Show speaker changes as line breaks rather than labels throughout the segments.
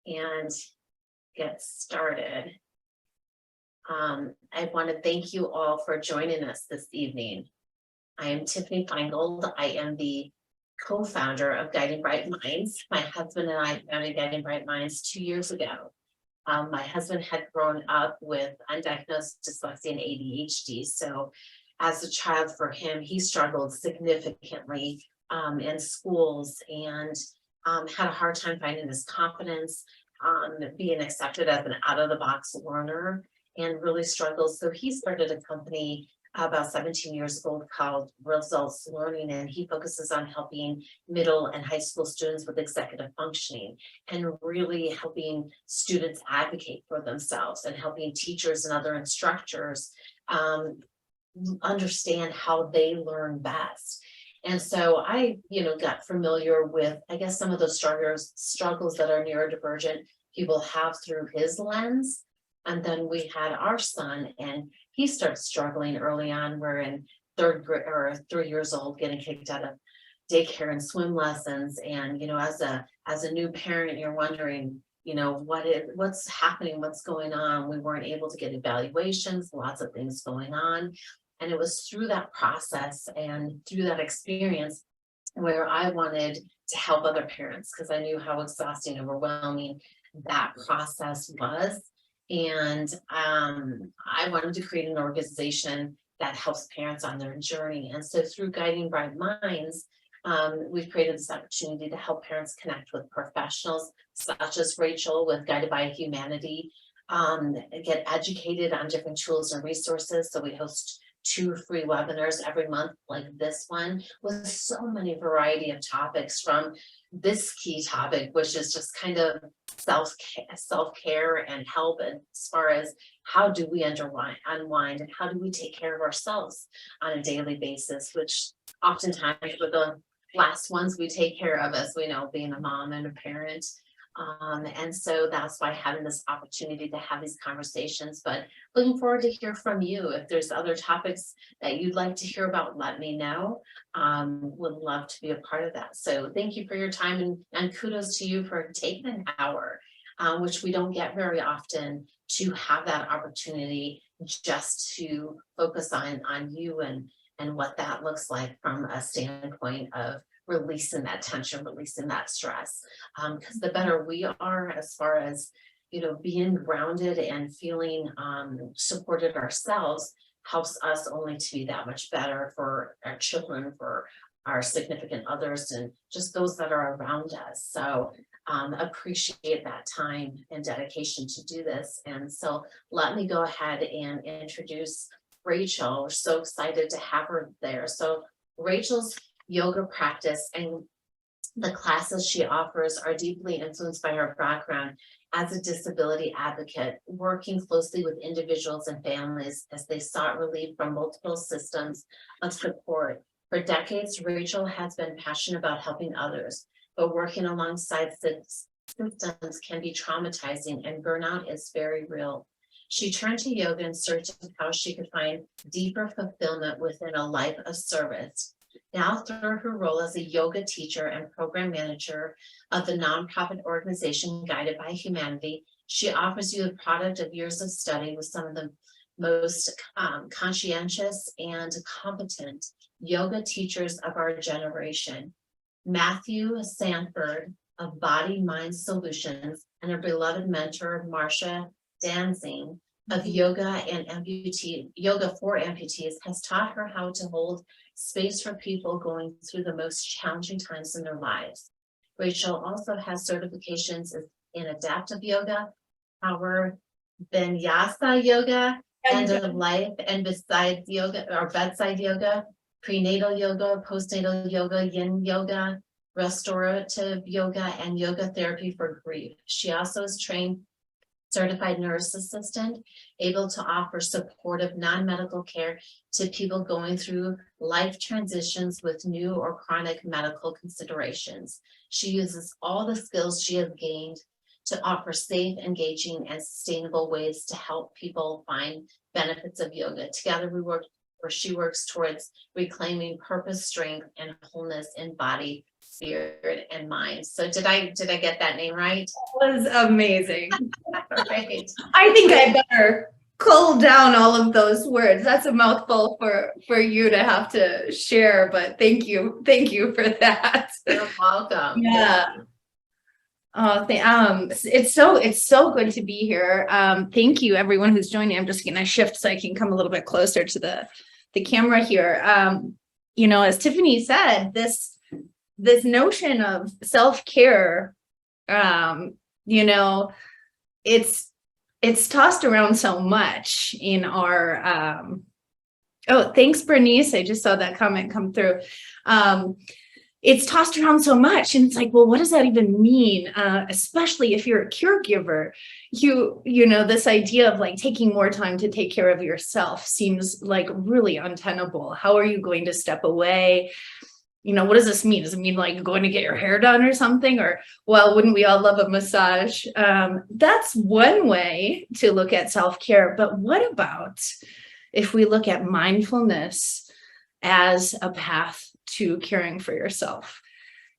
and get started. I want to thank you all for joining us this evening. I am Tiffany Feingold. I am the co-founder of Guiding Bright Minds. My husband and I founded Guiding Bright Minds 2 years ago. My husband had grown up with undiagnosed dyslexia and ADHD. So as a child for him, he struggled significantly in schools and had a hard time finding his confidence, being accepted as an out-of-the-box learner, and really struggled. So he started a company about 17 years old called Results Learning, and he focuses on helping middle and high school students with executive functioning and really helping students advocate for themselves and helping teachers and other instructors understand how they learn best. And so I, got familiar with, I guess, some of those struggles that our neurodivergent people have through his lens. And then we had our son, and he started struggling early on. We're in third grade or 3 years old, getting kicked out of daycare and swim lessons. And, as a new parent, you're wondering, what's happening, what's going on. We weren't able to get evaluations, lots of things going on. And it was through that process and through that experience where I wanted to help other parents, because I knew how exhausting and overwhelming that process was. And I wanted to create an organization that helps parents on their journey. And so through Guiding Bright Minds, we've created this opportunity to help parents connect with professionals such as Rachel with Guided by Humanity, get educated on different tools and resources. So we host 2 free webinars every month, like this one, with so many variety of topics, from this key topic, which is just kind of self-care and help as far as how do we unwind and how do we take care of ourselves on a daily basis, which oftentimes were the last ones we take care of, as we know, being a mom and a parent. And so that's why having this opportunity to have these conversations, but looking forward to hear from you. If there's other topics that you'd like to hear about, let me know. Would love to be a part of that. So thank you for your time, and kudos to you for taking an hour, which we don't get very often, to have that opportunity just to focus on you and what that looks like from a standpoint of releasing that tension, releasing that stress. Because the better we are, as far as, being grounded and feeling supported ourselves, helps us only to be that much better for our children, for our significant others, and just those that are around us. So appreciate that time and dedication to do this. And so let me go ahead and introduce Rachel. We're so excited to have her there. So Rachel's yoga practice and the classes she offers are deeply influenced by her background as a disability advocate, working closely with individuals and families as they sought relief from multiple systems of support. For decades, Rachel has been passionate about helping others, but working alongside systems can be traumatizing, and burnout is very real. She turned to yoga in search of how she could find deeper fulfillment within a life of service. Now, through her role as a yoga teacher and program manager of the nonprofit organization Guided by Humanity, she offers you the product of years of study with some of the most conscientious and competent yoga teachers of our generation. Matthew Sanford of Body Mind Solutions and her beloved mentor, Marcia Danzing of Yoga for Amputees, has taught her how to hold space for people going through the most challenging times in their lives. Rachel also has certifications in adaptive yoga, power vinyasa yoga, end of life and bedside yoga, prenatal yoga, postnatal yoga, yin yoga, restorative yoga, and yoga therapy for grief. She also is trained certified nurse assistant, able to offer supportive non-medical care to people going through life transitions with new or chronic medical considerations. She uses all the skills she has gained to offer safe, engaging, and sustainable ways to help people find benefits of yoga. Together, we work where she works towards reclaiming purpose, strength, and wholeness in body, spirit, and mind. So did I get that name right?
That was amazing.
All right.
I think I better cull down all of those words. That's a mouthful for you to have to share, but thank you for that.
You're welcome.
Yeah. It's so good to be here. Thank you everyone who's joining. I'm just gonna shift so I can come a little bit closer to the camera here. As Tiffany said, this notion of self-care, it's tossed around so much in our oh, thanks Bernice, I just saw that comment come through. It's tossed around so much, and it's like, well, what does that even mean? Especially if you're a caregiver, this idea of like taking more time to take care of yourself seems like really untenable. How are you going to step away? What does this mean? Does it mean like going to get your hair done or something? Or, well, wouldn't we all love a massage? That's one way to look at self-care. But what about if we look at mindfulness as a path to caring for yourself?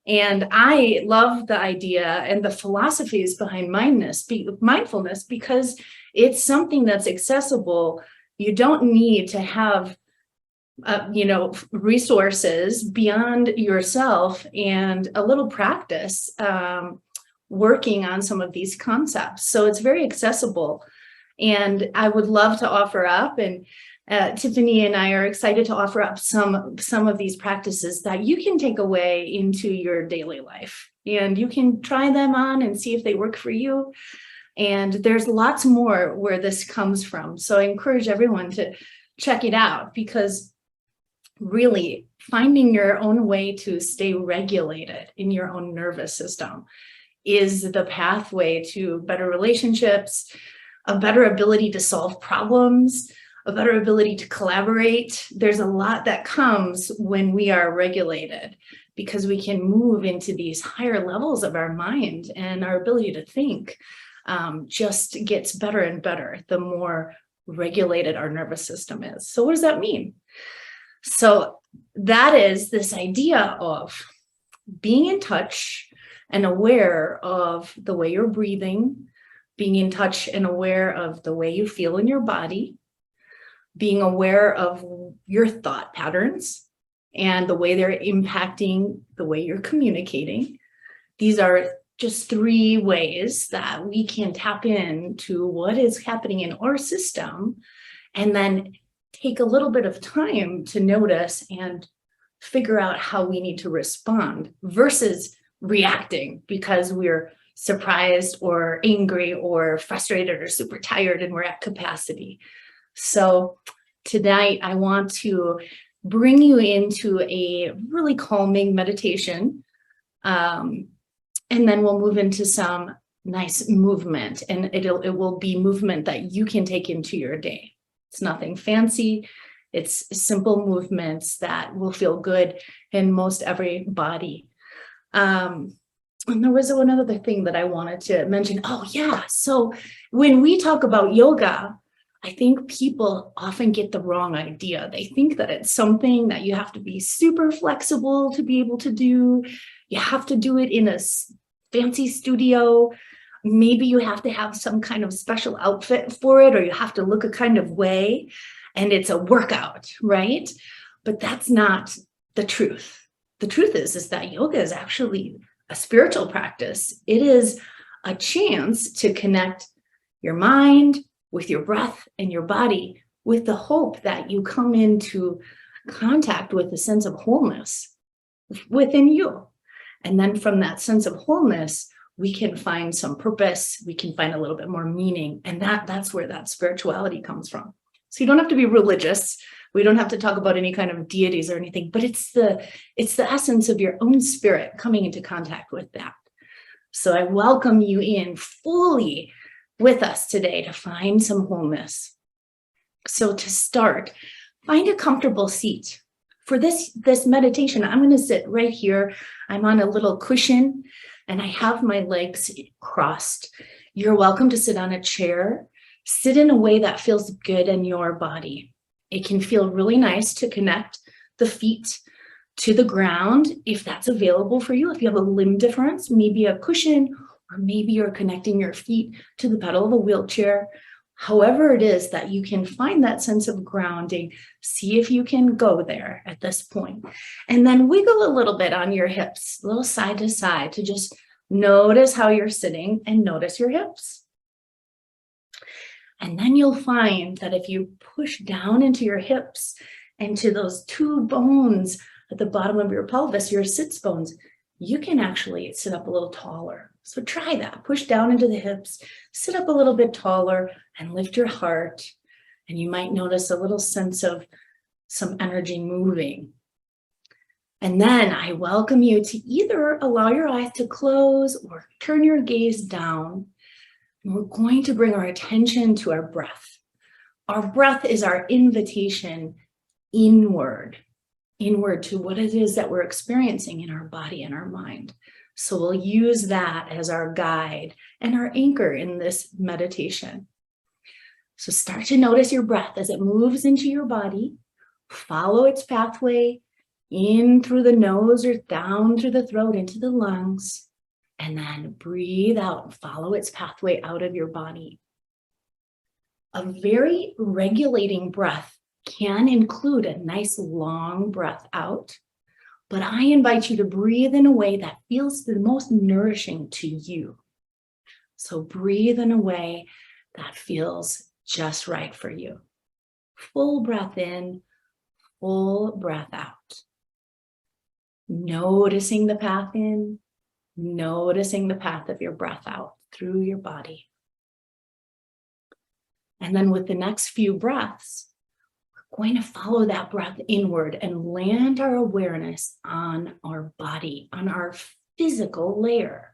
And I love the idea and the philosophies behind mindfulness because it's something that's accessible. You don't need to have resources beyond yourself and a little practice working on some of these concepts. So it's very accessible. And I would love to offer up, and Tiffany and I are excited to offer up some of these practices that you can take away into your daily life. And you can try them on and see if they work for you. And there's lots more where this comes from. So I encourage everyone to check it out, because really finding your own way to stay regulated in your own nervous system is the pathway to better relationships, a better ability to solve problems, a better ability to collaborate. There's a lot that comes when we are regulated, because we can move into these higher levels of our mind, and our ability to think just gets better and better the more regulated our nervous system is. So what does that mean? So that is this idea of being in touch and aware of the way you're breathing, being in touch and aware of the way you feel in your body, being aware of your thought patterns and the way they're impacting the way you're communicating. These are just 3 ways that we can tap into what is happening in our system, and then take a little bit of time to notice and figure out how we need to respond versus reacting because we're surprised or angry or frustrated or super tired and we're at capacity. So tonight I want to bring you into a really calming meditation, and then we'll move into some nice movement, and it will be movement that you can take into your day. It's nothing fancy. It's simple movements that will feel good in most every body. And there was one other thing that I wanted to mention. Oh yeah, so when we talk about yoga, I think people often get the wrong idea. They think that it's something that you have to be super flexible to be able to do. You have to do it in a fancy studio. Maybe you have to have some kind of special outfit for it, or you have to look a kind of way, and it's a workout, right? But that's not the truth. The truth is that yoga is actually a spiritual practice. It is a chance to connect your mind with your breath and your body, with the hope that you come into contact with a sense of wholeness within you. And then from that sense of wholeness, we can find some purpose, we can find a little bit more meaning, and that's where that spirituality comes from. So you don't have to be religious. We don't have to talk about any kind of deities or anything, but it's the essence of your own spirit coming into contact with that. So I welcome you in fully with us today to find some wholeness. So to start, find a comfortable seat. For this meditation, I'm going to sit right here. I'm on a little cushion and I have my legs crossed. You're welcome to sit on a chair. Sit in a way that feels good in your body. It can feel really nice to connect the feet to the ground if that's available for you. If you have a limb difference, maybe a cushion, or maybe you're connecting your feet to the pedal of a wheelchair. However it is that you can find that sense of grounding, see if you can go there at this point. And then wiggle a little bit on your hips, a little side to side, to just notice how you're sitting and notice your hips. And then you'll find that if you push down into your hips and to those two bones at the bottom of your pelvis, your sits bones, you can actually sit up a little taller. So try that. Push down into the hips, sit up a little bit taller, and lift your heart. And you might notice a little sense of some energy moving. And then I welcome you to either allow your eyes to close or turn your gaze down. And we're going to bring our attention to our breath. Our breath is our invitation inward to what it is that we're experiencing in our body and our mind. So we'll use that as our guide and our anchor in this meditation. So start to notice your breath as it moves into your body. Follow its pathway in through the nose or down through the throat into the lungs. And then breathe out and follow its pathway out of your body. A very regulating breath can include a nice long breath out, but I invite you to breathe in a way that feels the most nourishing to you. So breathe in a way that feels just right for you. Full breath in, full breath out. Noticing the path in, noticing the path of your breath out through your body. And then with the next few breaths, we're going to follow that breath inward and land our awareness on our body, on our physical layer.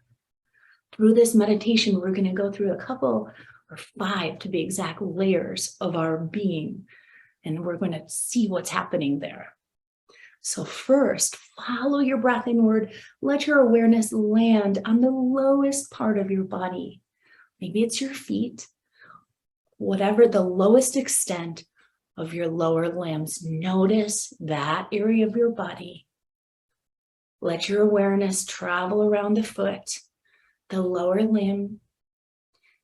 Through this meditation, we're going to go through a couple or 5 to be exact layers of our being, and we're going to see what's happening there. So first, follow your breath inward. Let your awareness land on the lowest part of your body. Maybe it's your feet, whatever the lowest extent of your lower limbs. Notice that area of your body. Let your awareness travel around the foot, the lower limb.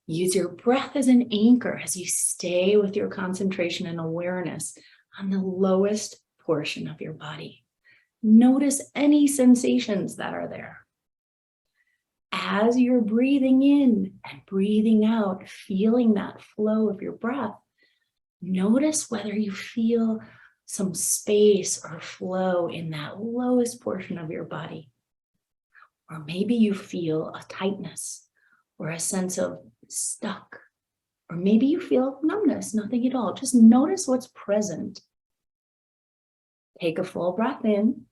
Use your breath as an anchor as you stay with your concentration and awareness on the lowest portion of your body. Notice any sensations that are there. As you're breathing in and breathing out, feeling that flow of your breath, notice whether you feel some space or flow in that lowest portion of your body. Or maybe you feel a tightness or a sense of stuck. Or maybe you feel numbness, nothing at all. Just notice what's present. Take a full breath in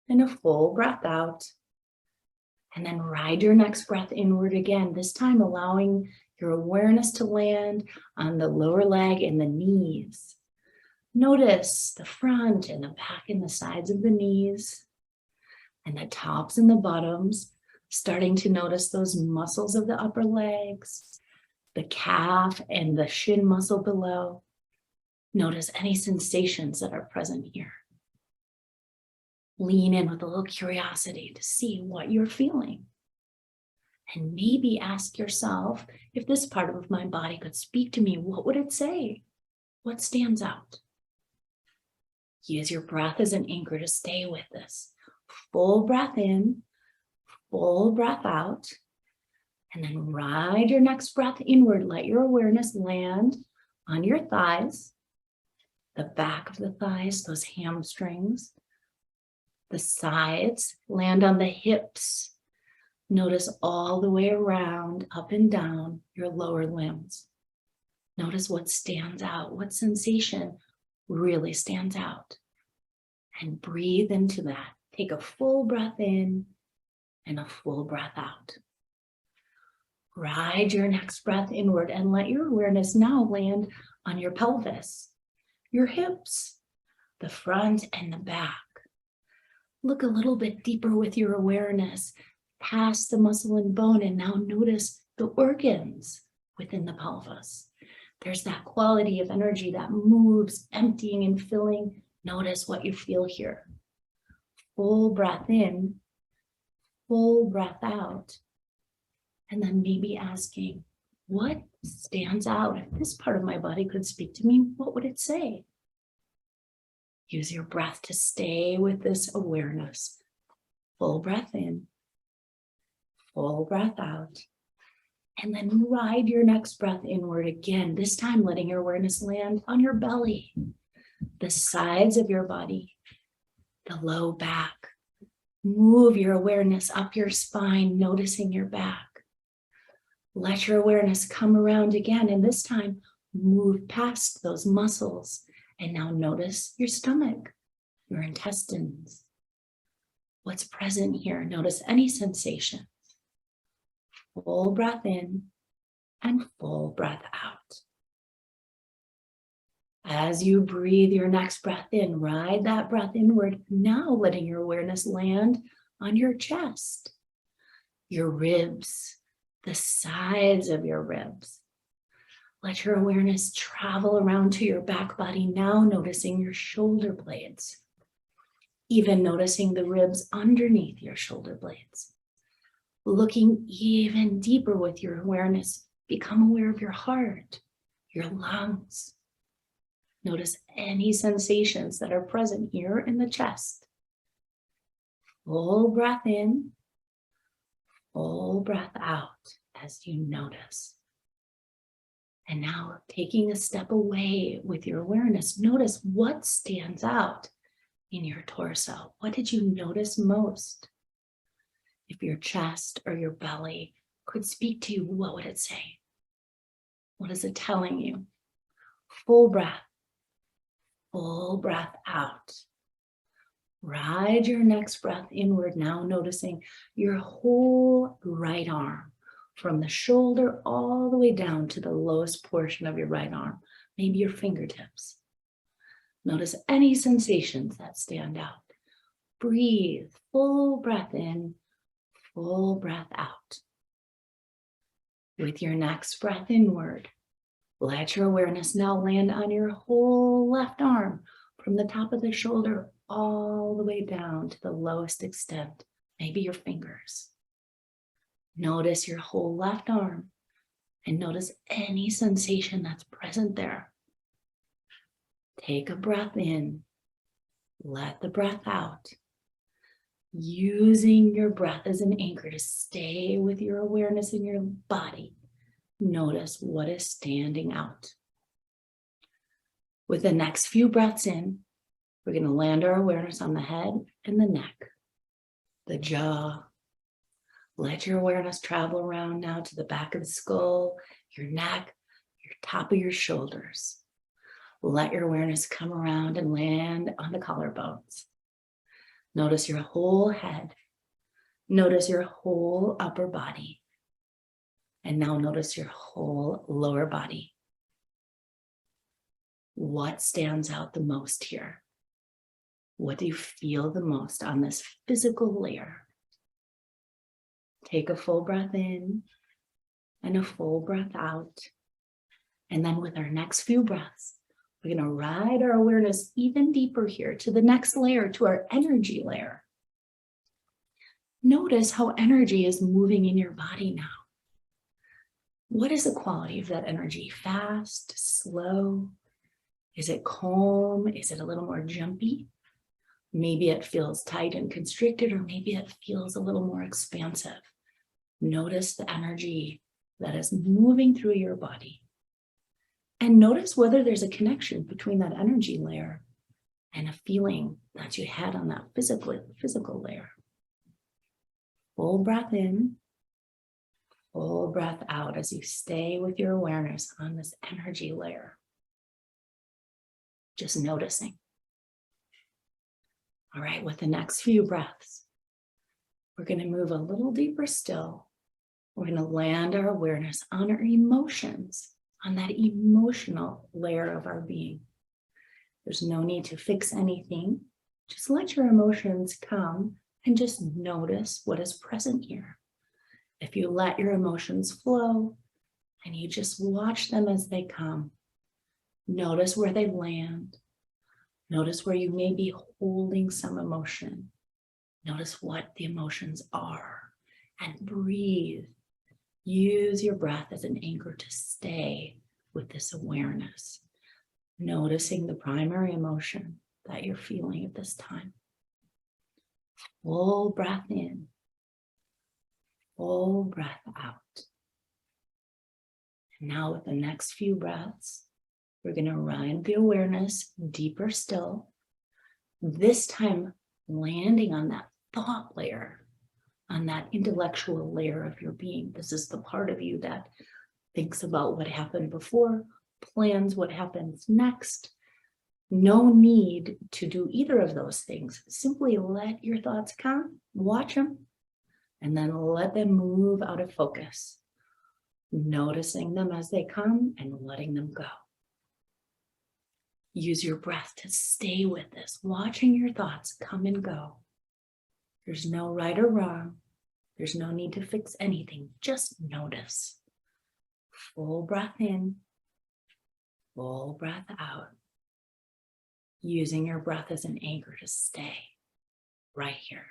and a full breath out. And then ride your next breath inward again, this time allowing your awareness to land on the lower leg and the knees. Notice the front and the back and the sides of the knees and the tops and the bottoms, starting to notice those muscles of the upper legs, the calf and the shin muscle below. Notice any sensations that are present here. Lean in with a little curiosity to see what you're feeling. And maybe ask yourself, if this part of my body could speak to me, what would it say? What stands out? Use your breath as an anchor to stay with this. Full breath in, full breath out, and then ride your next breath inward. Let your awareness land on your thighs, the back of the thighs, those hamstrings, the sides, land on the hips. Notice all the way around, up and down your lower limbs. Notice what stands out, what sensation really stands out. And breathe into that. Take a full breath in and a full breath out. Ride your next breath inward and let your awareness now land on your pelvis, your hips, the front and the back. Look a little bit deeper with your awareness past the muscle and bone, and now notice the organs within the pelvis. There's that quality of energy that moves, emptying and filling. Notice what you feel here. Full breath in, full breath out. And then maybe asking, what stands out? If this part of my body could speak to me, what would it say? Use your breath to stay with this awareness. Full breath in, full breath out. And then ride your next breath inward again, this time letting your awareness land on your belly, the sides of your body, the low back. Move your awareness up your spine, noticing your back. Let your awareness come around again, and this time move past those muscles. And now notice your stomach, your intestines. What's present here? Notice any sensation. Full breath in and full breath out. As you breathe your next breath in, ride that breath inward, now letting your awareness land on your chest, your ribs, the sides of your ribs. Let your awareness travel around to your back body, now noticing your shoulder blades, even noticing the ribs underneath your shoulder blades. Looking even deeper with your awareness, become aware of your heart, your lungs. Notice any sensations that are present here in the chest. Full breath in, full breath out as you notice. And now taking a step away with your awareness, notice what stands out in your torso. What did you notice most? If your chest or your belly could speak to you, what would it say? What is it telling you? Full breath out. Ride your next breath inward, now noticing your whole right arm, from the shoulder all the way down to the lowest portion of your right arm, maybe your fingertips. Notice any sensations that stand out. Breathe, full breath in, full breath out. With your next breath inward, let your awareness now land on your whole left arm, from the top of the shoulder all the way down to the lowest extent, maybe your fingers. Notice your whole left arm and notice any sensation that's present there. Take a breath in, let the breath out. Using your breath as an anchor to stay with your awareness in your body. Notice what is standing out. With the next few breaths in, we're going to land our awareness on the head and the neck, the jaw. Let your awareness travel around now to the back of the skull, your neck, your top of your shoulders. Let your awareness come around and land on the collarbones. Notice your whole head. Notice your whole upper body. And now notice your whole lower body. What stands out the most here? What do you feel the most on this physical layer? Take a full breath in and a full breath out. And then with our next few breaths, we're going to ride our awareness even deeper here to the next layer, to our energy layer. Notice how energy is moving in your body now. What is the quality of that energy? Fast, slow? Is it calm? Is it a little more jumpy? Maybe it feels tight and constricted, or maybe it feels a little more expansive. Notice the energy that is moving through your body. And notice whether there's a connection between that energy layer and a feeling that you had on that physical layer. Full breath in, full breath out as you stay with your awareness on this energy layer. Just noticing. All right, with the next few breaths, we're going to move a little deeper still. We're going to land our awareness on our emotions, on that emotional layer of our being. There's no need to fix anything. Just let your emotions come and just notice what is present here. If you let your emotions flow, And you just watch them as they come. Notice where they land. Notice where you may be holding some emotion. Notice what the emotions are and breathe. Use your breath as an anchor to stay with this awareness, noticing the primary emotion that you're feeling at this time. Full breath in, full breath out. And now with the next few breaths, we're going to run the awareness deeper still, this time landing on that thought layer, on that intellectual layer of your being. This is the part of you that thinks about what happened before, plans what happens next. No need to do either of those things. Simply let your thoughts come, watch them, and then let them move out of focus, noticing them as they come and letting them go. Use your breath to stay with this, watching your thoughts come and go. There's no right or wrong. There's no need to fix anything. Just notice. Full breath in, full breath out. Using your breath as an anchor to stay right here.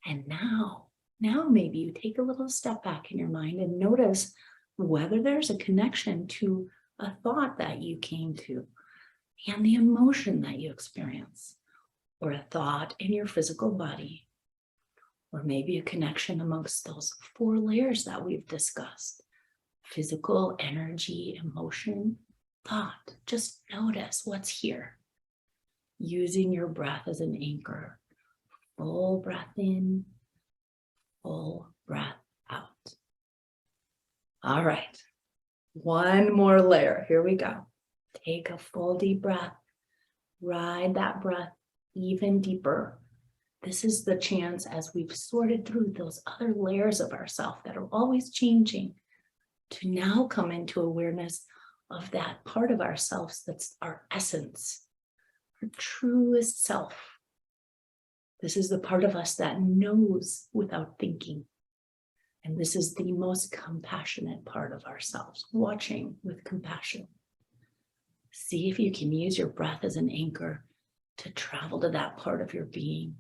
And now maybe you take a little step back in your mind and notice whether there's a connection to a thought that you came to and the emotion that you experience, or a thought in your physical body, or maybe a connection amongst those 4 layers that we've discussed: physical, energy, emotion, thought. Just notice what's here. Using your breath as an anchor. Full breath in, full breath out. All right. One more layer. Here we go. Take a full deep breath. Ride that breath even deeper. This is the chance, as we've sorted through those other layers of ourselves that are always changing, to now come into awareness of that part of ourselves that's our essence, our truest self. This is the part of us that knows without thinking. And this is the most compassionate part of ourselves, watching with compassion. See if you can use your breath as an anchor to travel to that part of your being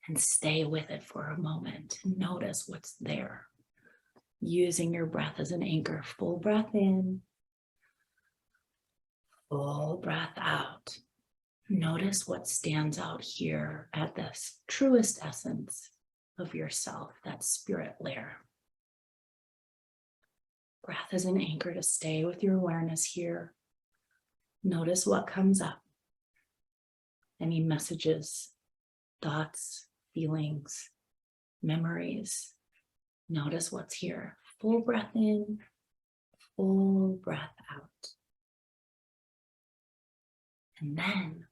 and stay with it for a moment and notice what's there. Using your breath as an anchor. Full breath in, full breath out. Notice what stands out here at this truest essence of yourself, that spirit layer. Breath as an anchor to stay with your awareness here. Notice what comes up. Any messages, thoughts, feelings, memories. Notice what's here. Full breath in, full breath out. And then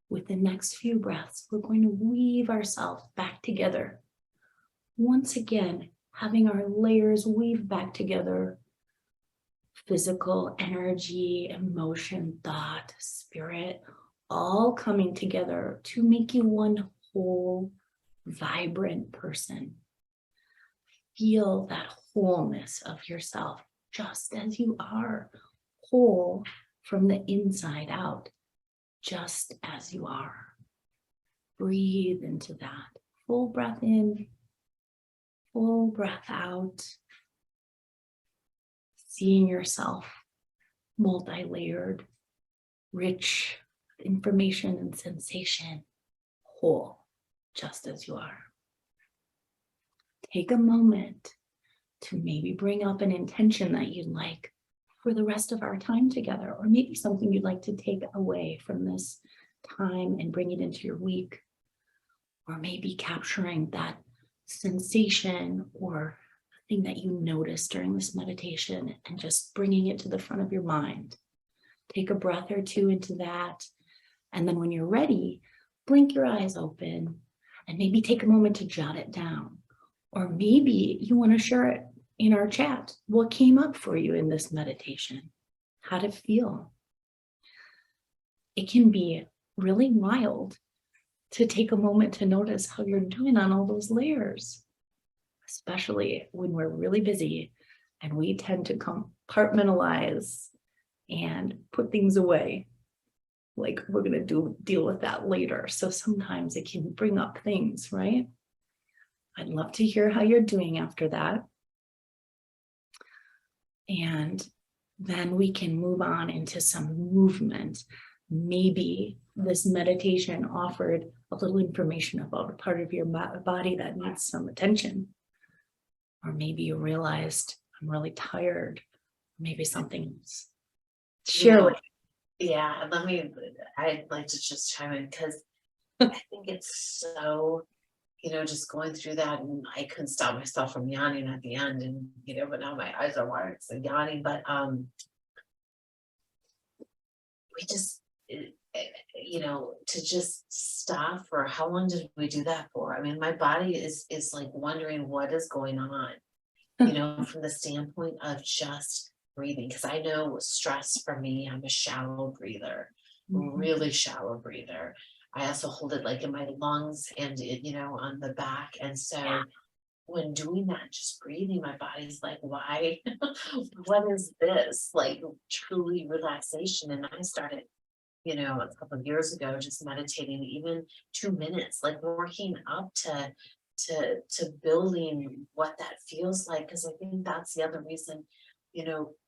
with the next few breaths, we're going to weave ourselves back together. Once again, having our layers weave back together. Physical, energy, emotion, thought, spirit, all coming together to make you one whole, vibrant person. Feel that wholeness of yourself just as you are, whole from the inside out, just as you are. Breathe into that. Full breath in, full breath out. Seeing yourself multi-layered, rich with information and sensation, whole, just as you are. Take a moment to maybe bring up an intention that you'd like for the rest of our time together, or maybe something you'd like to take away from this time and bring it into your week, or maybe capturing that sensation or thing that you noticed during this meditation and just bringing it to the front of your mind. Take a breath or two into that. And then when you're ready, blink your eyes open and maybe take a moment to jot it down. Or maybe you want to share it in our chat. What came up for you in this meditation? How did it feel? It can be really wild to take a moment to notice how you're doing on all those layers. Especially when we're really busy and we tend to compartmentalize and put things away. Like we're going to deal with that later. So sometimes it can bring up things, right? I'd love to hear how you're doing after that. And then we can move on into some movement. Maybe this meditation offered a little information about a part of your body that needs some attention. Or maybe you realized, I'm really tired. Maybe something else. Share with
Yeah, I'd like to just chime in because I think it's so, just going through that, and I couldn't stop myself from yawning at the end, and but now my eyes are wired, so yawning, but we just to just stop for how long did we do that for? I mean, my body is like wondering what is going on, from the standpoint of just breathing, because I know stress for me, I'm a shallow breather, really shallow breather. I also hold it like in my lungs and on the back, and so when doing that, just breathing, my body's like, why? What is this? Like truly relaxation. And I started a couple of years ago, just meditating even 2 minutes, like working up to building what that feels like. Because I think that's the other reason,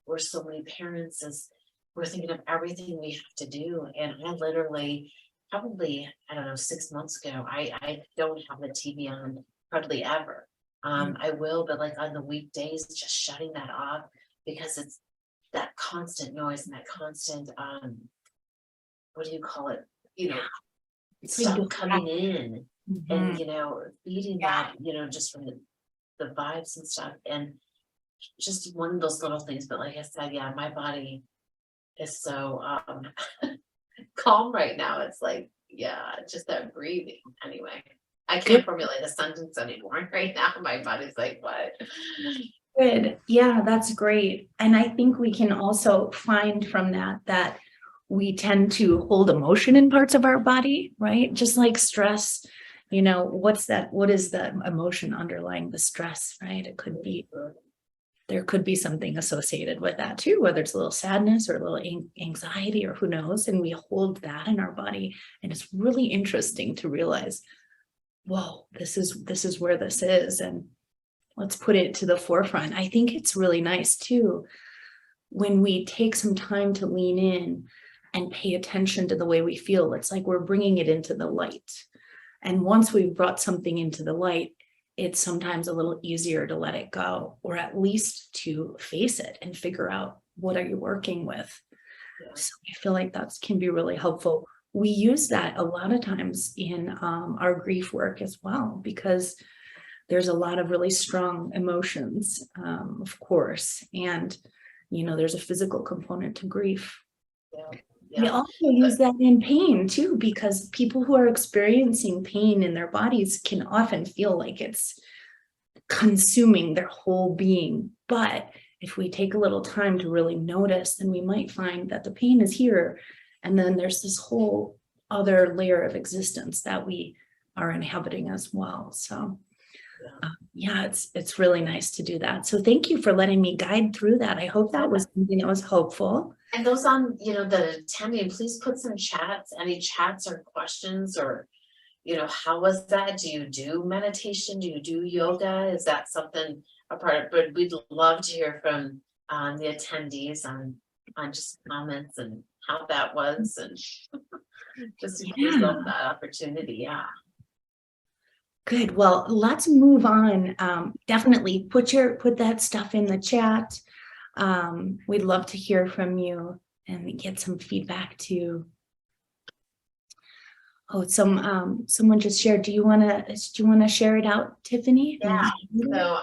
we're so many parents, is we're thinking of everything we have to do. And I literally, probably, I don't know, 6 months ago, I don't have the TV on hardly ever. I will, but like on the weekdays, just shutting that off, because it's that constant noise and that constant, what do you call it? Stuff coming in, and feeding that, just from the vibes and stuff, and just one of those little things. But like I said, yeah, my body is so calm right now. It's like, just that breathing. Anyway, I can't formulate a sentence anymore right now. My body's like, what?
Good. Yeah, that's great. And I think we can also find from that we tend to hold emotion in parts of our body, right? Just like stress, what is the emotion underlying the stress, right? There could be something associated with that too, whether it's a little sadness or a little anxiety or who knows, and we hold that in our body. And it's really interesting to realize, whoa, this is where this is, and let's put it to the forefront. I think it's really nice too, when we take some time to lean in and pay attention to the way we feel. It's like we're bringing it into the light. And once we've brought something into the light, it's sometimes a little easier to let it go, or at least to face it and figure out, what are you working with? So I feel like that can be really helpful. We use that a lot of times in our grief work as well, because there's a lot of really strong emotions, of course. And, there's a physical component to grief. We also use that in pain too, because people who are experiencing pain in their bodies can often feel like it's consuming their whole being. But if we take a little time to really notice, then we might find that the pain is here. And then there's this whole other layer of existence that we are inhabiting as well. So it's really nice to do that. So thank you for letting me guide through that. I hope that was something that was helpful.
And those on, that are attending, please put some chats, any chats or questions, or, how was that? Do you do meditation? Do you do yoga? Is that something a part of? But we'd love to hear from the attendees on just comments and how that was, and just use that opportunity. Yeah.
Good. Well, let's move on. Definitely put that stuff in the chat. We'd love to hear from you and get some feedback too. Oh, someone just shared. Do you want to share it out, Tiffany?
Yeah. So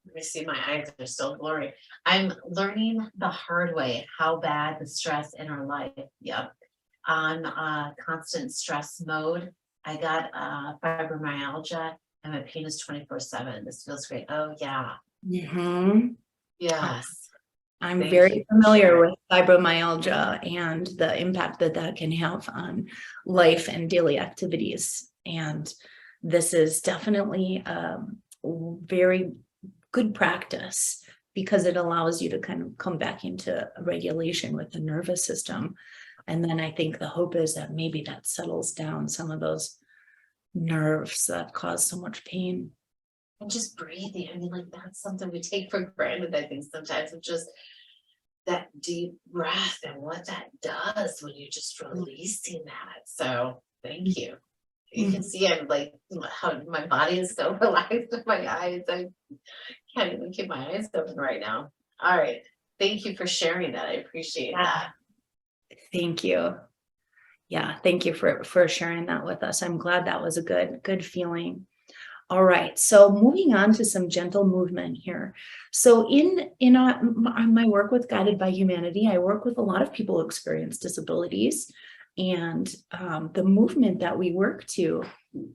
let me see. My eyes are still blurry. I'm learning the hard way how bad the stress in our life. Yep. On constant stress mode. I got fibromyalgia, and my pain is 24/7. This feels great. Oh yeah. Yes.
I'm very familiar with fibromyalgia and the impact that can have on life and daily activities. And this is definitely a very good practice, because it allows you to kind of come back into regulation with the nervous system. And then I think the hope is that maybe that settles down some of those nerves that cause so much pain.
And just breathing. I mean, like, that's something we take for granted, I think, sometimes, of just that deep breath and what that does when you're just releasing that. So thank you. You can see I'm like, how my body is so relaxed in my eyes. I can't even keep my eyes open right now. All right. Thank you for sharing that. I appreciate that.
Thank you. Yeah, thank you for sharing that with us. I'm glad that was a good feeling. All right, so moving on to some gentle movement here. So in my work with Guided by Humanity, I work with a lot of people who experience disabilities, and the movement that we work to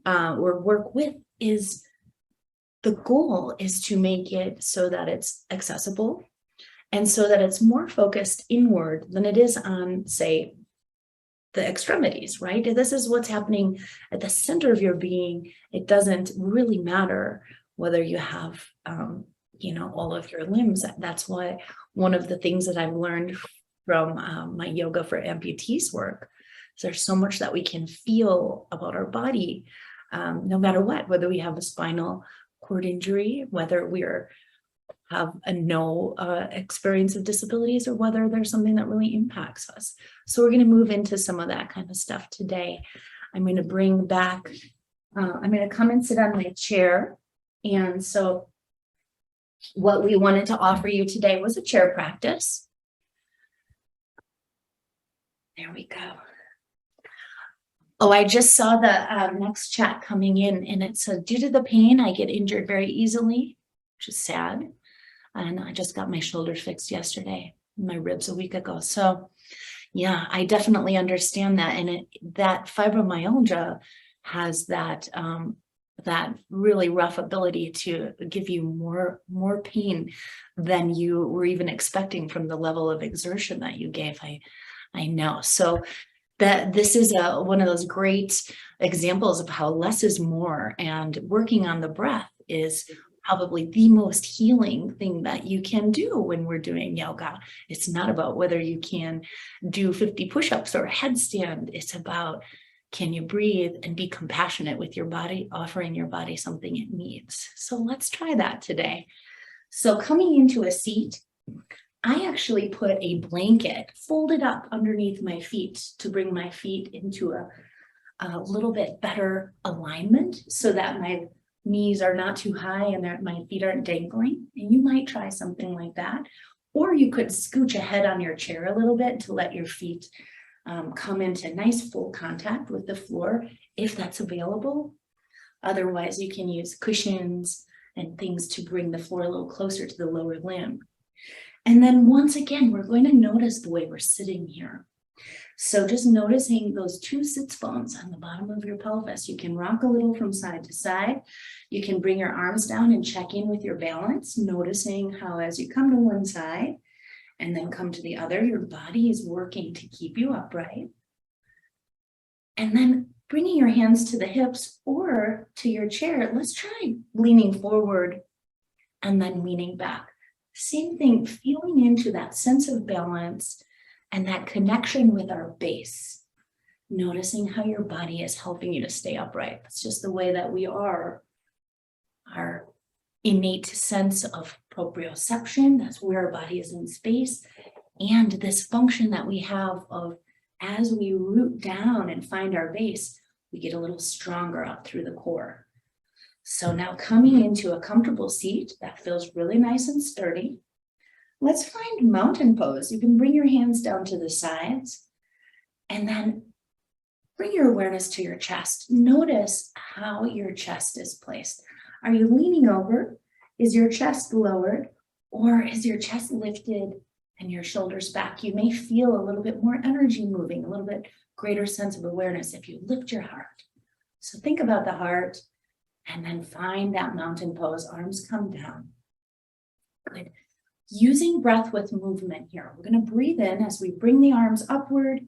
or work with is, the goal is to make it so that it's accessible and so that it's more focused inward than it is on, say, the extremities, right? This is what's happening at the center of your being. It doesn't really matter whether you have, all of your limbs. That's why one of the things that I've learned from my yoga for amputees work is there's so much that we can feel about our body, no matter what, whether we have a spinal cord injury, whether we're have a no experience of disabilities, or whether there's something that really impacts us. So we're going to move into some of that kind of stuff today. I'm going to bring back, I'm going to come and sit on my chair. And so what we wanted to offer you today was a chair practice. There we go. Oh, I just saw the next chat coming in, and it said, due to the pain, I get injured very easily, which is sad. And I just got my shoulders fixed yesterday, my ribs a week ago. So yeah, I definitely understand that. And that fibromyalgia has that really rough ability to give you more pain than you were even expecting from the level of exertion that you gave. I know. So that this is one of those great examples of how less is more, and working on the breath is probably the most healing thing that you can do when we're doing yoga. It's not about whether you can do 50 push-ups or a headstand. It's about, can you breathe and be compassionate with your body, offering your body something it needs. So let's try that today. So coming into a seat, I actually put a blanket folded up underneath my feet to bring my feet into a little bit better alignment so that my knees are not too high and that my feet aren't dangling. And you might try something like that. Or you could scooch ahead on your chair a little bit to let your feet come into nice full contact with the floor, if that's available. Otherwise, you can use cushions and things to bring the floor a little closer to the lower limb. And then once again, we're going to notice the way we're sitting here. So just noticing those two sits bones on the bottom of your pelvis. You can rock a little from side to side. You can bring your arms down and check in with your balance, noticing how as you come to one side and then come to the other, your body is working to keep you upright. And then bringing your hands to the hips or to your chair. Let's try leaning forward and then leaning back. Same thing, feeling into that sense of balance and that connection with our base, noticing how your body is helping you to stay upright. It's just the way that we are, our innate sense of proprioception, that's where our body is in space, and this function that we have of, as we root down and find our base, we get a little stronger up through the core. So now coming into a comfortable seat that feels really nice and sturdy. Let's find mountain pose. You can bring your hands down to the sides and then bring your awareness to your chest. Notice how your chest is placed. Are you leaning over? Is your chest lowered? Or is your chest lifted and your shoulders back? You may feel a little bit more energy moving, a little bit greater sense of awareness if you lift your heart. So think about the heart and then find that mountain pose. Arms come down. Good. Using breath with movement here. We're going to breathe in as we bring the arms upward,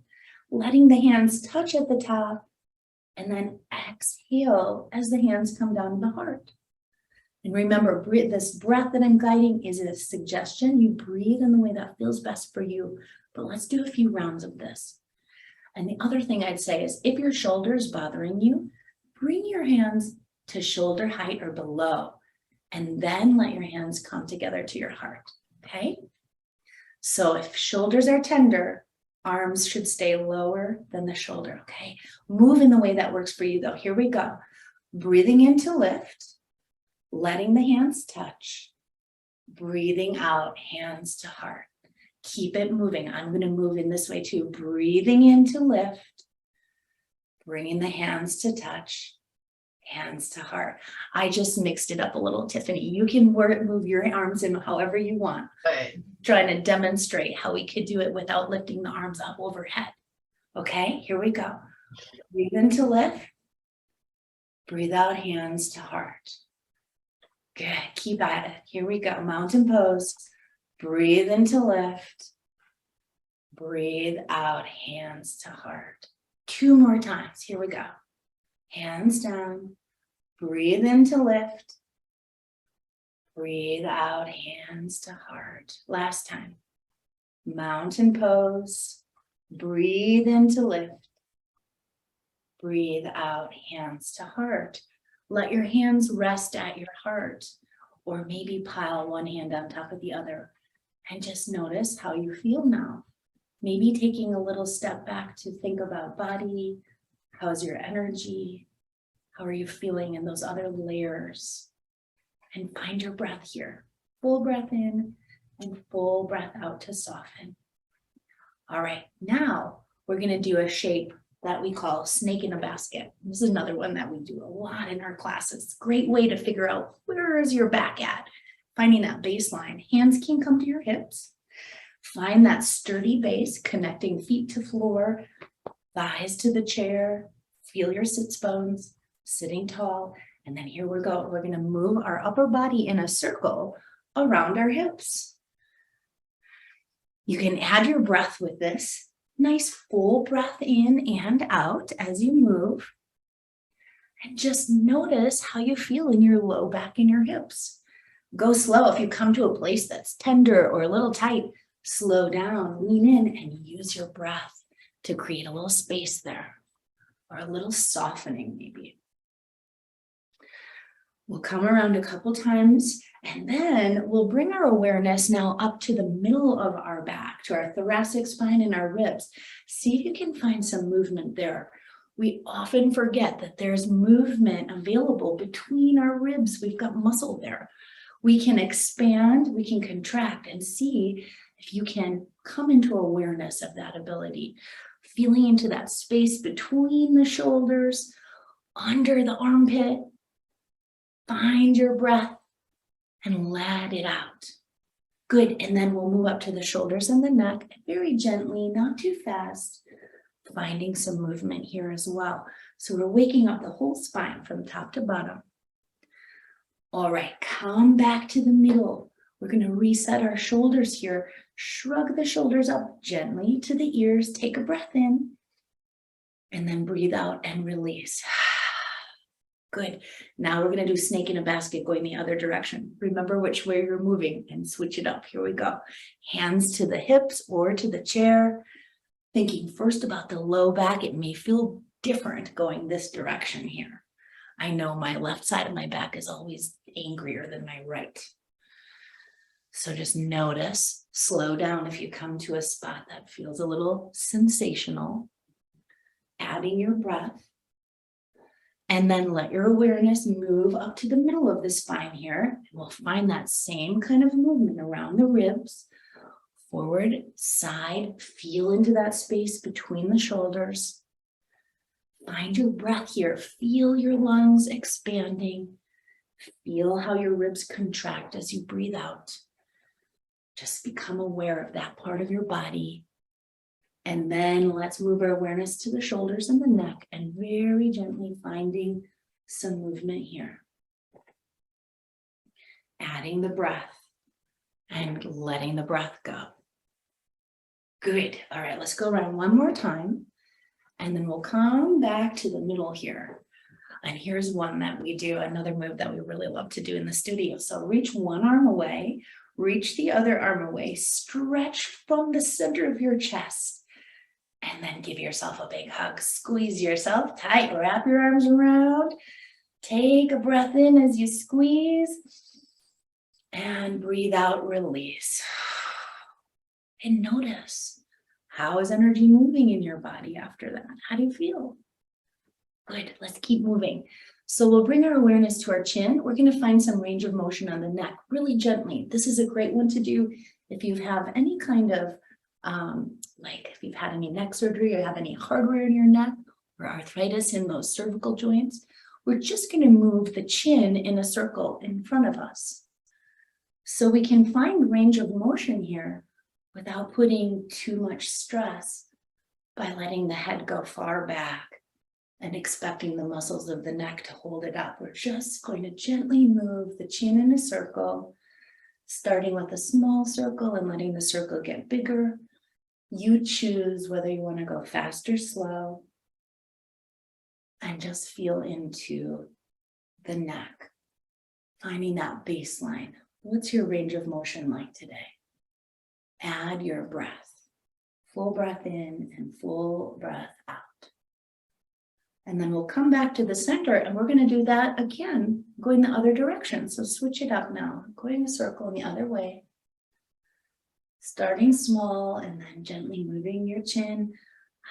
letting the hands touch at the top, and then exhale as the hands come down to the heart. And remember, this breath that I'm guiding is a suggestion. You breathe in the way that feels best for you. But let's do a few rounds of this. And the other thing I'd say is if your shoulder is bothering you, bring your hands to shoulder height or below, and then let your hands come together to your heart, okay? So if shoulders are tender, arms should stay lower than the shoulder, okay? Move in the way that works for you though. Here we go. Breathing in to lift, letting the hands touch, breathing out, hands to heart. Keep it moving. I'm going to move in this way too. Breathing in to lift, bringing the hands to touch, hands to heart. I just mixed it up a little, Tiffany. You can move your arms in however you want.
Right.
Trying to demonstrate how we could do it without lifting the arms up overhead. Okay, here we go. Breathe in to lift. Breathe out, hands to heart. Good, keep at it. Here we go, mountain pose. Breathe in to lift. Breathe out, hands to heart. 2 more times, here we go. Hands down, breathe in to lift. Breathe out, hands to heart. Last time, mountain pose. Breathe in to lift. Breathe out, hands to heart. Let your hands rest at your heart, or maybe pile one hand on top of the other. And just notice how you feel now. Maybe taking a little step back to think about body. How's your energy? How are you feeling in those other layers? And find your breath here. Full breath in and full breath out to soften. All right, now we're going to do a shape that we call snake in a basket. This is another one that we do a lot in our classes. Great way to figure out where is your back at. Finding that baseline. Hands can come to your hips. Find that sturdy base, connecting feet to floor, thighs to the chair. Feel your sits bones, sitting tall. And then here we go. We're going to move our upper body in a circle around our hips. You can add your breath with this. Nice full breath in and out as you move. And just notice how you feel in your low back and your hips. Go slow. If you come to a place that's tender or a little tight, slow down, lean in, and use your breath to create a little space there, or a little softening maybe. We'll come around a couple times, and then we'll bring our awareness now up to the middle of our back, to our thoracic spine and our ribs. See if you can find some movement there. We often forget that there's movement available between our ribs. We've got muscle there. We can expand, we can contract, and see if you can come into awareness of that ability. Feeling into that space between the shoulders, under the armpit. Find your breath and let it out. Good, and then we'll move up to the shoulders and the neck, very gently, not too fast, finding some movement here as well. So we're waking up the whole spine from top to bottom. All right, come back to the middle. We're going to reset our shoulders here. Shrug the shoulders up gently to the ears. Take a breath in and then breathe out and release. Good. Now we're going to do snake in a basket going the other direction. Remember which way you're moving and switch it up. Here we go. Hands to the hips or to the chair. Thinking first about the low back. It may feel different going this direction here. I know my left side of my back is always angrier than my right. So just notice, slow down if you come to a spot that feels a little sensational. Adding your breath. And then let your awareness move up to the middle of the spine here. And we'll find that same kind of movement around the ribs. Forward, side, feel into that space between the shoulders. Find your breath here. Feel your lungs expanding. Feel how your ribs contract as you breathe out. Just become aware of that part of your body. And then let's move our awareness to the shoulders and the neck and very gently finding some movement here. Adding the breath and letting the breath go. Good. All right, let's go around one more time. And then we'll come back to the middle here. And here's one that we do, another move that we really love to do in the studio. So reach one arm away, reach the other arm away, stretch from the center of your chest, and then give yourself a big hug. Squeeze yourself tight, wrap your arms around, take a breath in as you squeeze, and breathe out, release. And notice, how is energy moving in your body after that? How do you feel? Good, let's keep moving. So we'll bring our awareness to our chin. We're going to find some range of motion on the neck, really gently. This is a great one to do if you have any kind of, like if you've had any neck surgery or have any hardware in your neck or arthritis in those cervical joints. We're just going to move the chin in a circle in front of us. So we can find range of motion here without putting too much stress by letting the head go far back and expecting the muscles of the neck to hold it up. We're just going to gently move the chin in a circle, starting with a small circle and letting the circle get bigger. You choose whether you want to go fast or slow, and just feel into the neck, finding that baseline. What's your range of motion like today? Add your breath, full breath in and full breath out. And then we'll come back to the center and we're going to do that again, going the other direction. So switch it up now, going a circle in the other way. Starting small and then gently moving your chin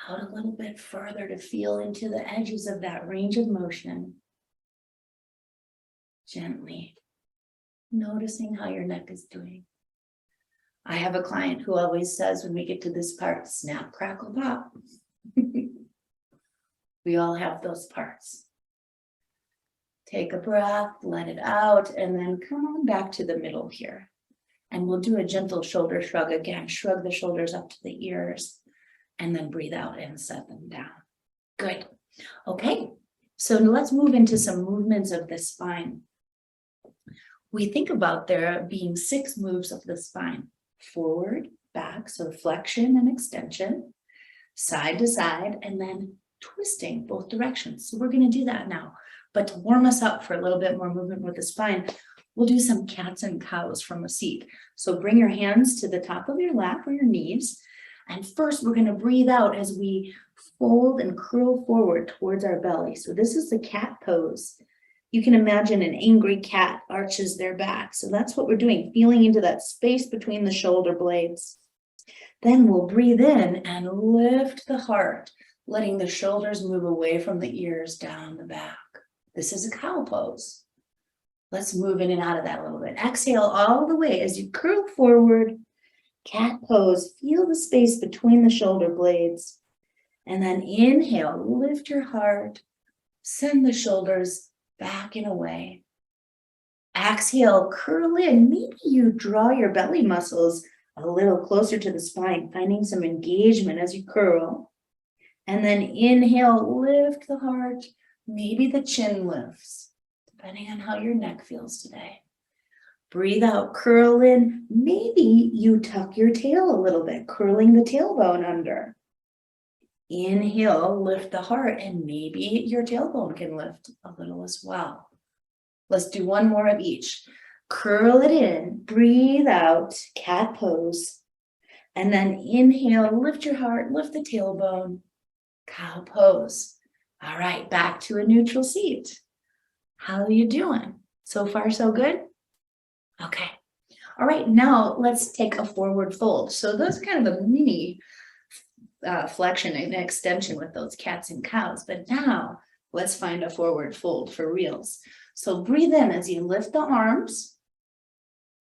out a little bit further to feel into the edges of that range of motion. Gently noticing how your neck is doing. I have a client who always says when we get to this part, snap, crackle, pop. We all have those parts. Take a breath, let it out, and then come on back to the middle here. And we'll do a gentle shoulder shrug again. Shrug the shoulders up to the ears, and then breathe out and set them down. Good. Okay, so let's move into some movements of the spine. We think about there being 6 moves of the spine. Forward, back, so flexion and extension, side to side, and then twisting both directions. So we're going to do that now. But to warm us up for a little bit more movement with the spine, we'll do some cats and cows from a seat. So bring your hands to the top of your lap or your knees. And first we're going to breathe out as we fold and curl forward towards our belly. So this is the cat pose. You can imagine an angry cat arches their back. So that's what we're doing, feeling into that space between the shoulder blades. Then we'll breathe in and lift the heart, letting the shoulders move away from the ears down the back. This is a cow pose. Let's move in and out of that a little bit. Exhale all the way as you curl forward. Cat pose. Feel the space between the shoulder blades. And then inhale, lift your heart. Send the shoulders back and away. Exhale, curl in. Maybe you draw your belly muscles a little closer to the spine, finding some engagement as you curl. And then inhale, lift the heart. Maybe the chin lifts, depending on how your neck feels today. Breathe out, curl in. Maybe you tuck your tail a little bit, curling the tailbone under. Inhale, lift the heart, and maybe your tailbone can lift a little as well. Let's do one more of each. Curl it in, breathe out, cat pose. And then inhale, lift your heart, lift the tailbone, cow pose. All right, back to a neutral seat. How are you doing? So far, so good? Okay. All right, now let's take a forward fold. So those are kind of a mini flexion and extension with those cats and cows. But now let's find a forward fold for reals. So breathe in as you lift the arms,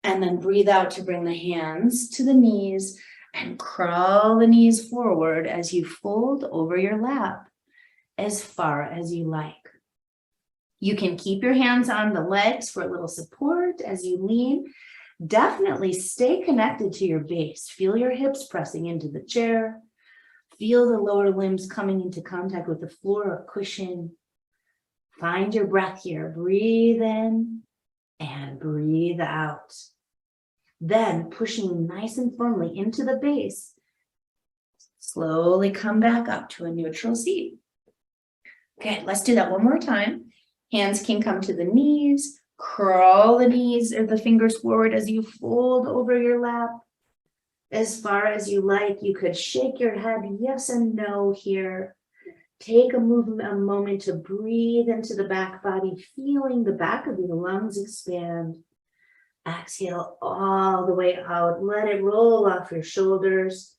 and then breathe out to bring the hands to the knees and crawl the knees forward as you fold over your lap as far as you like. You can keep your hands on the legs for a little support as you lean. Definitely stay connected to your base. Feel your hips pressing into the chair. Feel the lower limbs coming into contact with the floor or cushion. Find your breath here. Breathe in and breathe out. Then pushing nice and firmly into the base, slowly come back up to a neutral seat. Okay, let's do that one more time. Hands can come to the knees, crawl the knees or the fingers forward as you fold over your lap. As far as you like, you could shake your head yes and no here. Take a moment to breathe into the back body, feeling the back of your lungs expand. Exhale all the way out. Let it roll off your shoulders.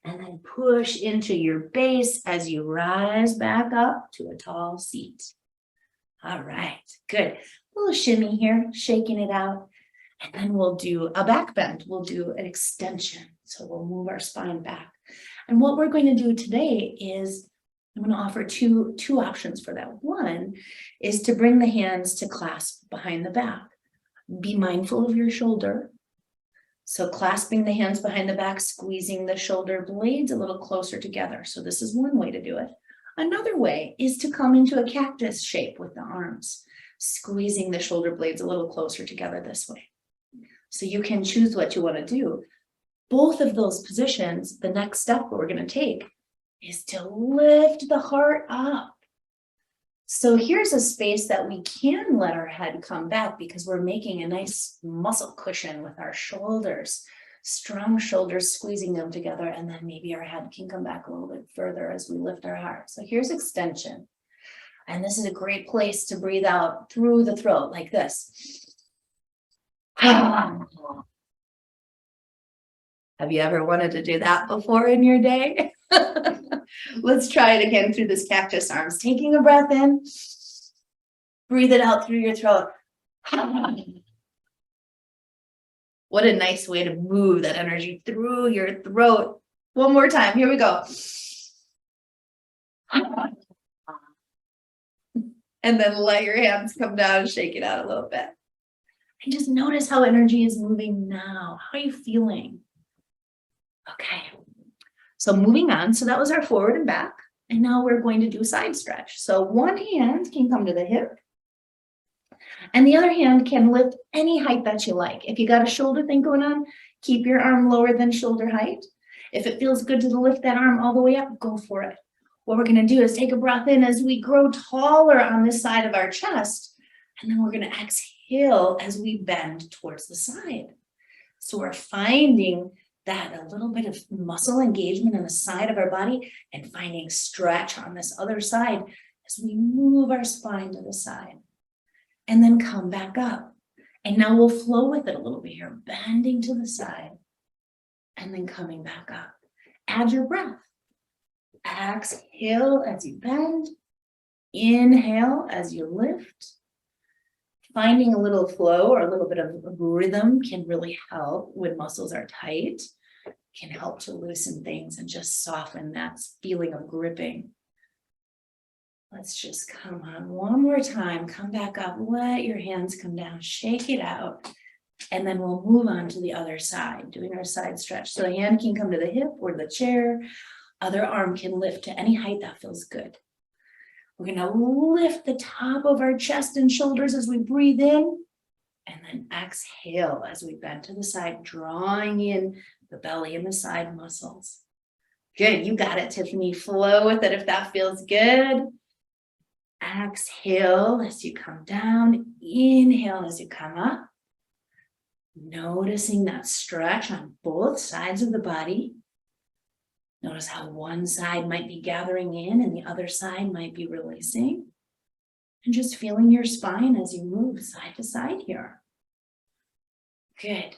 And then push into your base as you rise back up to a tall seat. All right, good. A little shimmy here, shaking it out. And then we'll do a back bend. We'll do an extension. So we'll move our spine back. And what we're going to do today is I'm going to offer two options for that. One is to bring the hands to clasp behind the back. Be mindful of your shoulder. So clasping the hands behind the back, squeezing the shoulder blades a little closer together. So this is one way to do it. Another way is to come into a cactus shape with the arms, squeezing the shoulder blades a little closer together this way. So you can choose what you want to do. Both of those positions, the next step we're going to take is to lift the heart up. So here's a space that we can let our head come back because we're making a nice muscle cushion with our shoulders, strong shoulders, squeezing them together, and then maybe our head can come back a little bit further as we lift our heart. So here's extension. And this is a great place to breathe out through the throat like this. Have you ever wanted to do that before in your day? Let's try it again through this cactus arms. Taking a breath in, breathe it out through your throat. What a nice way to move that energy through your throat. One more time. Here we go. And then let your hands come down and shake it out a little bit. And just notice how energy is moving now. How are you feeling? Okay. So moving on, so that was our forward and back, and now we're going to do side stretch. So one hand can come to the hip, and the other hand can lift any height that you like. If you got a shoulder thing going on, keep your arm lower than shoulder height. If it feels good to lift that arm all the way up, go for it. What we're going to do is take a breath in as we grow taller on this side of our chest, and then we're going to exhale as we bend towards the side. So we're finding that a little bit of muscle engagement on the side of our body and finding stretch on this other side as we move our spine to the side and then come back up. And now we'll flow with it a little bit here, bending to the side and then coming back up. Add your breath. Exhale as you bend. Inhale as you lift. Finding a little flow or a little bit of rhythm can really help when muscles are tight, can help to loosen things and just soften that feeling of gripping. Let's just come on one more time. Come back up. Let your hands come down. Shake it out. And then we'll move on to the other side, doing our side stretch. So the hand can come to the hip or the chair. Other arm can lift to any height that feels good. We're going to lift the top of our chest and shoulders as we breathe in, and then exhale as we bend to the side, drawing in the belly and the side muscles. Good, you got it, Tiffany. Flow with it if that feels good. Exhale as you come down. Inhale as you come up. Noticing that stretch on both sides of the body. Notice how one side might be gathering in and the other side might be releasing. And just feeling your spine as you move side to side here. Good.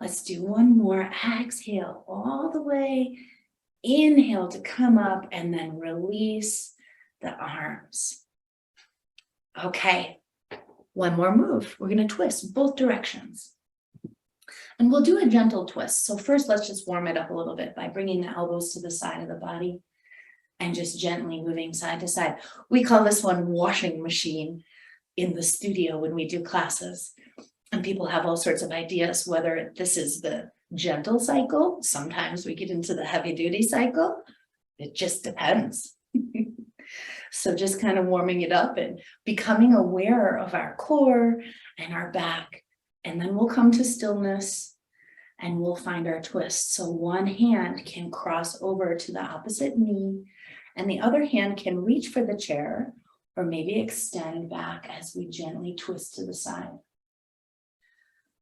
Let's do one more. Exhale all the way. Inhale to come up and then release the arms. Okay. One more move. We're going to twist both directions. And we'll do a gentle twist. So first, let's just warm it up a little bit by bringing the elbows to the side of the body and just gently moving side to side. We call this one washing machine in the studio when we do classes. And people have all sorts of ideas, whether this is the gentle cycle. Sometimes we get into the heavy duty cycle. It just depends. So just kind of warming it up and becoming aware of our core and our back. And then we'll come to stillness and we'll find our twist. So one hand can cross over to the opposite knee and the other hand can reach for the chair Or maybe extend back as we gently twist to the side.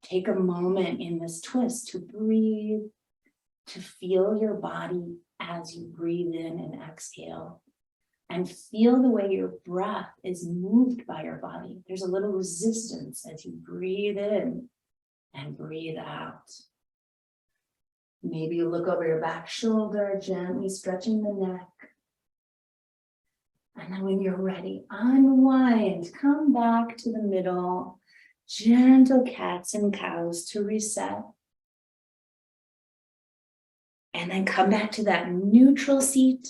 Take a moment in this twist to breathe, to feel your body as you breathe in and exhale. And feel the way your breath is moved by your body. There's a little resistance as you breathe in and breathe out. Maybe you look over your back shoulder, gently stretching the neck. And then when you're ready, unwind, come back to the middle, gentle cats and cows to reset. And then come back to that neutral seat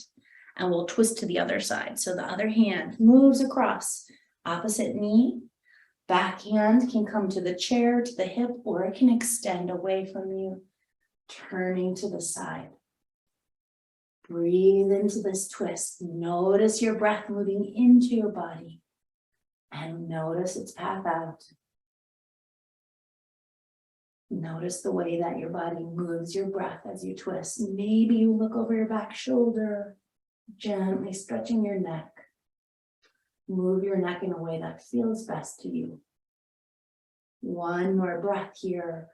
and we'll twist to the other side. So the other hand moves across, opposite knee, back hand can come to the chair, to the hip, or it can extend away from you, turning to the side. Breathe into this twist. Notice your breath moving into your body and notice its path out. Notice the way that your body moves your breath as you twist. Maybe you look over your back shoulder, gently stretching your neck. Move your neck in a way that feels best to you. One more breath here,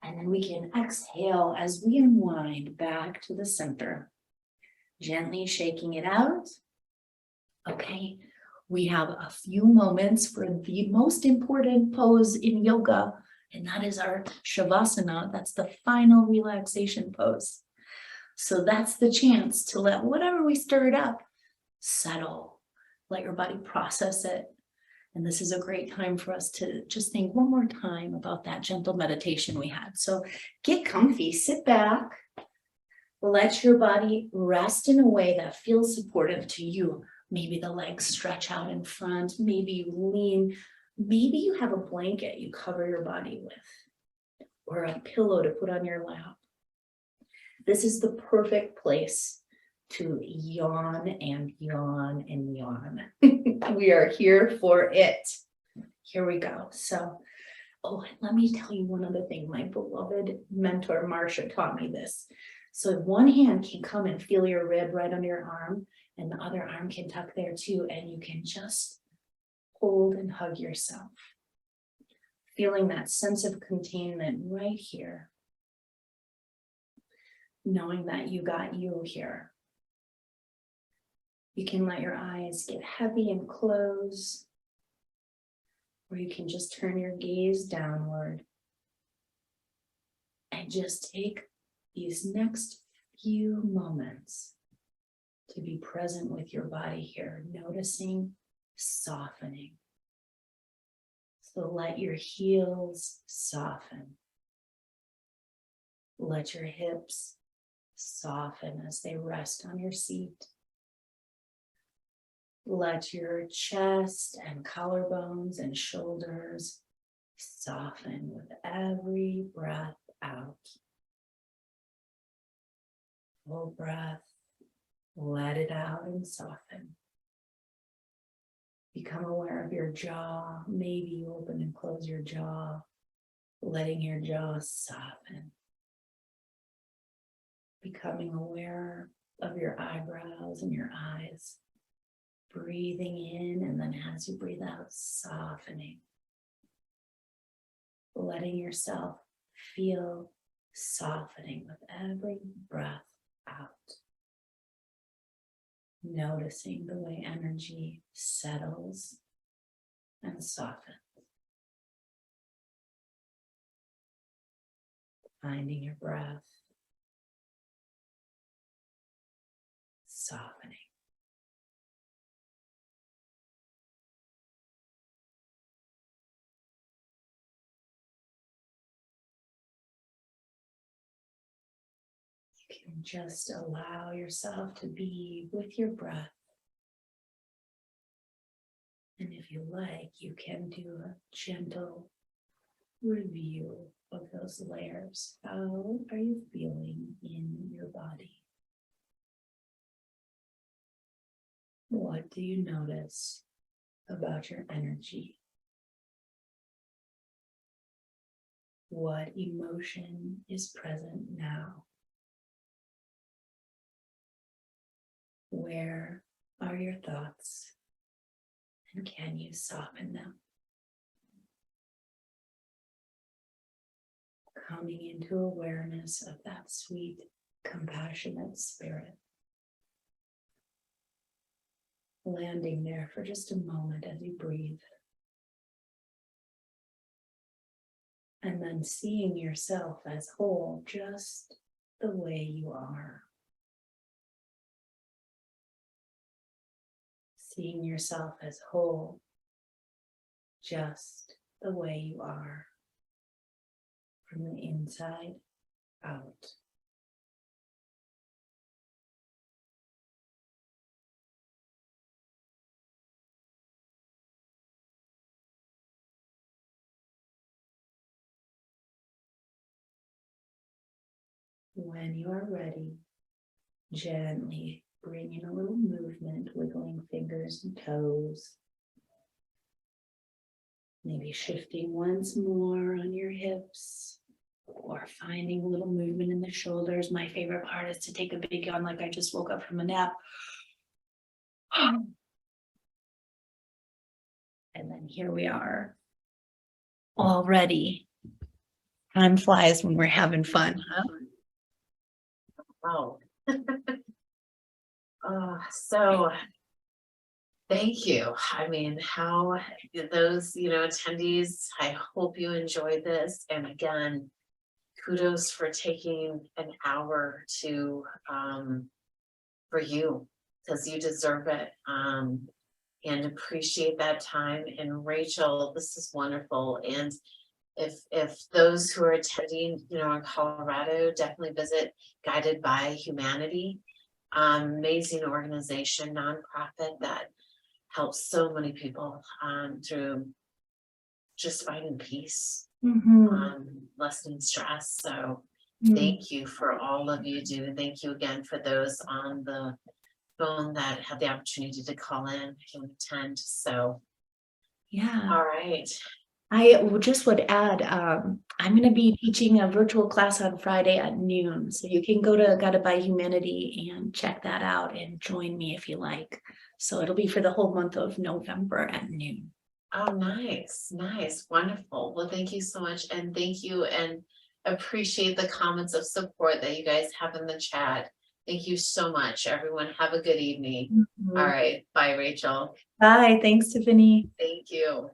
and then we can exhale as we unwind back to the center. Gently shaking it out. Okay, we have a few moments for the most important pose in yoga, and that is our Shavasana. That's the final relaxation pose. So that's the chance to let whatever we stirred up settle, let your body process it. And this is a great time for us to just think one more time about that gentle meditation we had. So get comfy, sit back. Let your body rest in a way that feels supportive to you. Maybe the legs stretch out in front. Maybe you lean. Maybe you have a blanket you cover your body with, or a pillow to put on your lap. This is the perfect place to yawn and yawn and yawn. We are here for it. Here we go. So, let me tell you one other thing. My beloved mentor, Marsha, taught me this. So one hand can come and feel your rib right under your arm, and the other arm can tuck there too, and you can just hold and hug yourself. Feeling that sense of containment right here. Knowing that you got you here. You can let your eyes get heavy and close, or you can just turn your gaze downward and just take these next few moments to be present with your body here, noticing, softening. So let your heels soften. Let your hips soften as they rest on your seat. Let your chest and collarbones and shoulders soften with every breath out. Full breath, let it out and soften. Become aware of your jaw. Maybe you open and close your jaw, letting your jaw soften. Becoming aware of your eyebrows and your eyes. Breathing in, and then as you breathe out, softening. Letting yourself feel softening with every breath out. Noticing the way energy settles and softens. Finding your breath, softening. You can just allow yourself to be with your breath. And if you like, you can do a gentle review of those layers. How are you feeling in your body? What do you notice about your energy? What emotion is present now? Where are your thoughts? And can you soften them? Coming into awareness of that sweet, compassionate spirit. Landing there for just a moment as you breathe. And then seeing yourself as whole, just the way you are. Seeing yourself as whole, just the way you are. From the inside out. When you are ready, gently bring in a little movement, wiggling fingers and toes. Maybe shifting once more on your hips, or finding a little movement in the shoulders. My favorite part is to take a big yawn like I just woke up from a nap. And then here we are. Already. Time flies when we're having fun, huh?
Wow. So thank you. I mean, how those, attendees, I hope you enjoyed this. And again, kudos for taking an hour to, for you, because you deserve it. And appreciate that time. And Rachel, this is wonderful. And if those who are attending, in Colorado, definitely visit Guided by Humanity. Amazing organization, nonprofit that helps so many people through just finding peace, lessening stress. So thank you for all of you do. Thank you again for those on the phone that had the opportunity to call in and attend. So
Yeah.
All right.
I just would add, I'm going to be teaching a virtual class on Friday at noon. So you can go to Guided by Humanity and check that out and join me if you like. So it'll be for the whole month of November at noon.
Oh, nice. Nice. Wonderful. Well, thank you so much. And thank you, and appreciate the comments of support that you guys have in the chat. Thank you so much, everyone. Have a good evening. All right. Bye, Rachel.
Bye. Thanks, Tiffany.
Thank you.